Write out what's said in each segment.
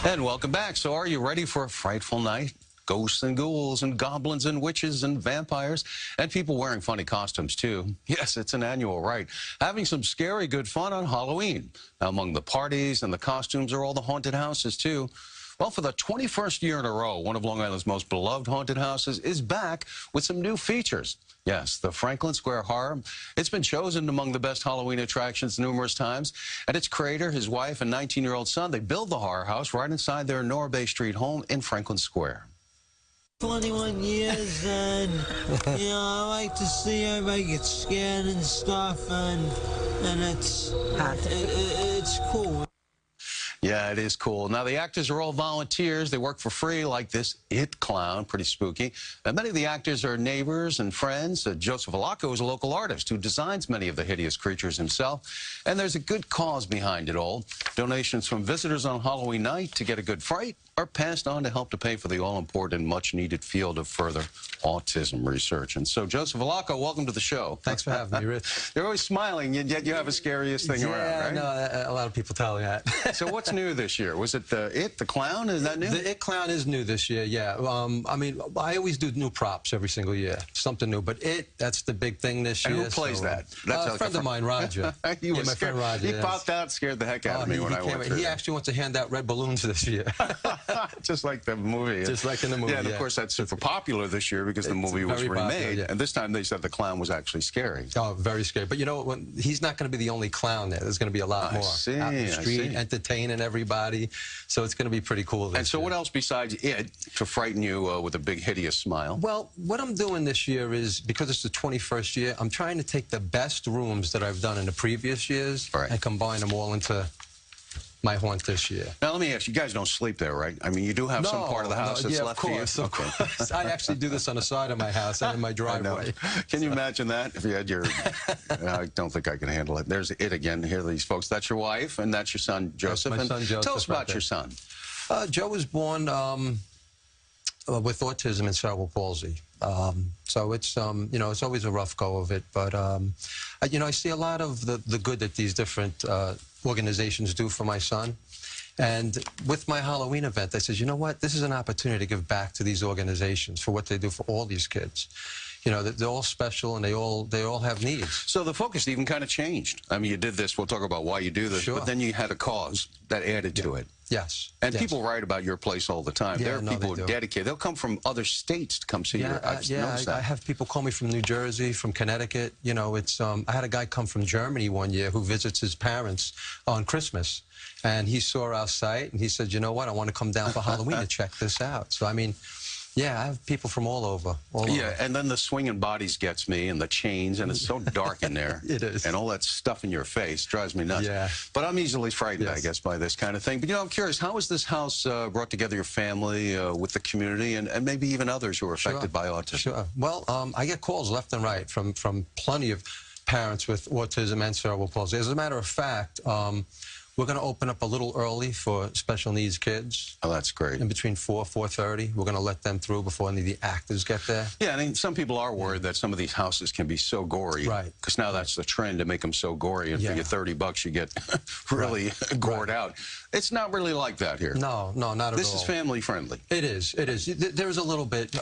And welcome back. So are you ready for a frightful night? Ghosts and ghouls and goblins and witches and vampires and people wearing funny costumes, too. Yes, it's an annual rite. Having some scary good fun on Halloween. Now, among the parties and the costumes are all the haunted houses, too. Well, for the 21st year in a row, one of Long Island's most beloved haunted houses is back with some new features. Yes, the Franklin Square Horror. It's been chosen among the best Halloween attractions numerous times. And its creator, his wife, and 19-year-old son, they build the horror house right inside their Nora Bay Street home in Franklin Square. 21 years, and you know, I like to see everybody get scared and stuff, and it's cool. Yeah, it is cool. Now, the actors are all volunteers. They work for free, like this It Clown, pretty spooky. And many of the actors are neighbors and friends. Joseph Allocco is a local artist who designs many of the hideous creatures himself. And there's a good cause behind it all. Donations from visitors on Halloween night to get a good fright are passed on to help to pay for the all-important, much-needed field of further autism research. And so, Joseph Allocco, welcome to the show. Thanks for having me, Rich. You're always smiling, and yet you have the scariest thing around, right? Yeah, no, a lot of people tell me that. So what's new this year? Was it the Clown? Is that new? The It Clown is new this year, yeah. I mean, I always do new props every single year, something new. But that's the big thing this year. And who plays that? That's a friend of mine, Roger. He was my friend Roger. He popped out, scared the heck out of me when I went through. He actually wants to hand out red balloons this year. Just like the movie. Just like in the movie, yeah. And of course, that's super popular this year because the movie was remade. Popular, yeah. And this time they said the clown was actually scary. Oh, very scary. But you know, he's not going to be the only clown there. There's going to be a lot more out in the street, entertaining everybody. So it's going to be pretty cool this year. And so what else besides it to frighten you with a big, hideous smile? Well, what I'm doing this year is, because it's the 21st year, I'm trying to take the best rooms that I've done in the previous years and combine them all into my haunt this year. Now, let me ask you, guys don't sleep there, right? I mean, you do have some part of the house that's left for you? Of course. I actually do this on the side of my house and in my driveway. Can you imagine that? If you had your... I don't think I can handle it. There's it again. Here are these folks. That's your wife, and that's your son, Joseph. That's my son, Joseph. Tell us about your son. Joe was born with autism and cerebral palsy. So it's, you know, it's always a rough go of it. But, you know, I see a lot of the good that these different organizations do for my son. And with my Halloween event, I said, you know what? This is an opportunity to give back to these organizations for what they do for all these kids. You know, they're all special, and they all have needs. So the focus even kind of changed. I mean, you did this. We'll talk about why you do this. Sure. But then you had a cause that added to it. Yes. And people write about your place all the time. Yeah, there are people who are dedicated. They'll come from other states to come see your house. I have people call me from New Jersey, from Connecticut. You know, it's I had a guy come from Germany one year who visits his parents on Christmas. And he saw our site, and he said, you know what, I want to come down for Halloween to check this out. So, I mean, yeah, I have people from all over. And then the swinging bodies gets me, and the chains, and it's so dark in there. It is. And all that stuff in your face drives me nuts. Yeah. But I'm easily frightened, I guess, by this kind of thing. But, you know, I'm curious, how has this house brought together your family with the community and maybe even others who are affected by autism? Sure. Well, I get calls left and right from plenty of parents with autism and cerebral palsy. As a matter of fact, we're going to open up a little early for special needs kids. Oh, that's great. In between 4:30. We're going to let them through before any of the actors get there. Yeah, I mean, some people are worried that some of these houses can be so gory. Right. Because now that's the trend, to make them so gory. And for your $30, you get really gored out. It's not really like that here. No, not at all. This is family friendly. It is. It is. There's a little bit.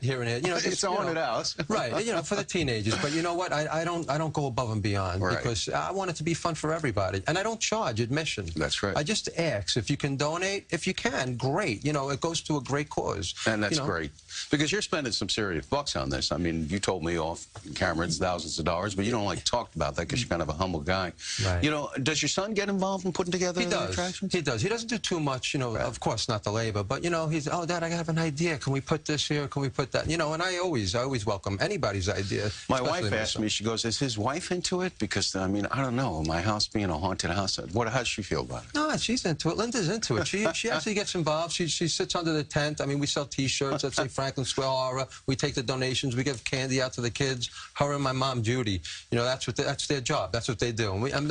Here and there. You know, it's a haunted house. Right. You know, for the teenagers. But you know what? I don't go above and beyond because I want it to be fun for everybody. And I don't charge admission. That's right. I just ask if you can donate. If you can, great. You know, it goes to a great cause. And that's great. Because you're spending some serious bucks on this. I mean, you told me off camera it's thousands of dollars, but you don't like to talk about that because you're kind of a humble guy. Right. You know, does your son get involved in putting together the attractions? He does. He doesn't do too much, you know, of course not the labor, but, you know, he's, oh, Dad, I have an idea. Can we put this here? Can we put that? You know, and I always welcome anybody's idea. My wife asked me, she goes, is his wife into it? Because, I mean, I don't know, my house being a haunted house, how does she feel about it? No, she's into it. Linda's into it. She actually gets involved. She sits under the tent. I mean, we sell T-shirts that say Franklin Square Horror. We take the donations. We give candy out to the kids. Her and my mom, Judy. You know, that's their job. That's what they do. And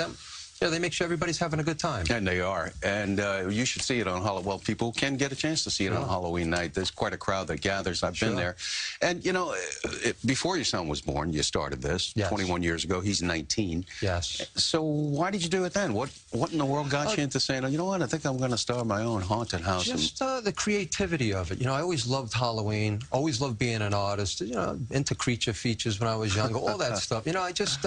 Yeah, they make sure everybody's having a good time. And they are. And you should see it on Halloween. Well, people can get a chance to see it on Halloween night. There's quite a crowd that gathers. I've been there. And, you know, before your son was born, you started this 21 years ago. He's 19. Yes. So why did you do it then? What in the world got you into saying, oh, you know what, I think I'm going to start my own haunted house? Just the creativity of it. You know, I always loved Halloween, always loved being an artist, you know, into creature features when I was younger, all that stuff. You know, I just,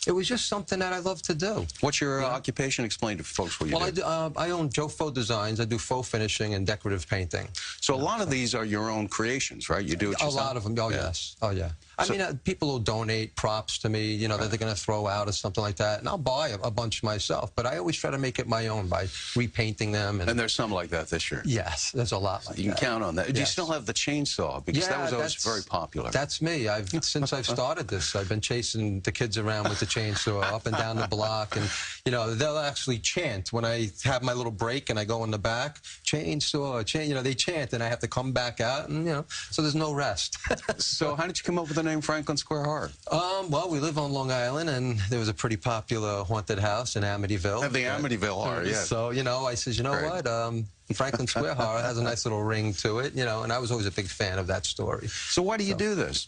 it was just something that I loved to do. What's your occupation? Explain to folks what you do. Well, I own Joe Faux Designs. I do faux finishing and decorative painting. So a lot of these are your own creations, right? You do it yourself? A lot of them, yes. Oh, yeah. I mean, people will donate props to me, you know, that they're going to throw out or something like that, and I'll buy a bunch myself, but I always try to make it my own by repainting them. And there's some like that this year? Yes, there's a lot like that. You can count on that. Yes. Do you still have the chainsaw? Because that was always very popular. That's me. Since I've started this, I've been chasing the kids around with the chainsaw up and down the block, and, you know, they'll actually chant when I have my little break and I go in the back, chainsaw, you know, they chant, and I have to come back out, and, you know, so there's no rest. So how did you come up with the name Franklin Square Horror? Well, we live on Long Island, and there was a pretty popular haunted house in Amityville. The Amityville Horror, yes. So, you know, I says, you know what, Franklin Square Horror has a nice little ring to it, you know, and I was always a big fan of that story. So why do you do this?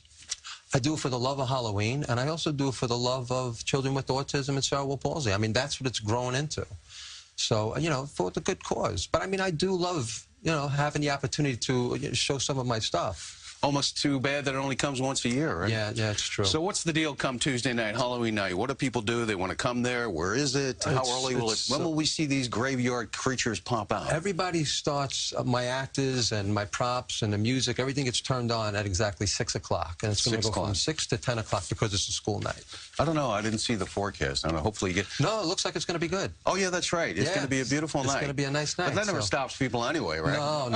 I do it for the love of Halloween, and I also do it for the love of children with autism and cerebral palsy. I mean, that's what it's grown into. So, you know, for the good cause. But, I mean, I do love, you know, having the opportunity to show some of my stuff. Almost too bad that it only comes once a year, right? Yeah, it's true. So what's the deal come Tuesday night, Halloween night? What do people do? They want to come there? Where is it? How early will it? When will we see these graveyard creatures pop out? Everybody starts, my actors and my props and the music, everything gets turned on at exactly 6 o'clock. And it's going to go from 6 to 10 o'clock because it's a school night. I don't know. I didn't see the forecast. I don't know. Hopefully you get... No, it looks like it's going to be good. Oh, yeah, that's right. It's going to be a beautiful night. It's going to be a nice night. But that never stops people anyway, right? No.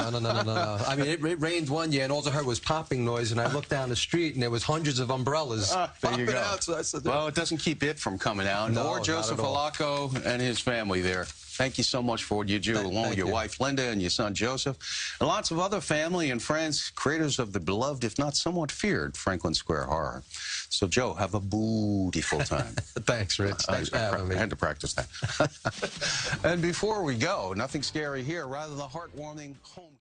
I mean, it rained one year, and all I heard was popping noise, and I looked down the street, and there was hundreds of umbrellas popping out. So I said, well, it doesn't keep it from coming out. No, or Joseph Allocco and his family there. Thank you so much for what you do, along with your wife, Linda, and your son, Joseph, and lots of other family and friends, creators of the beloved, if not somewhat feared, Franklin Square Horror. So, Joe, have a beautiful time. Thanks, Rich. Thanks for having me. I had to practice that. And before we go, nothing scary here, rather the heartwarming home...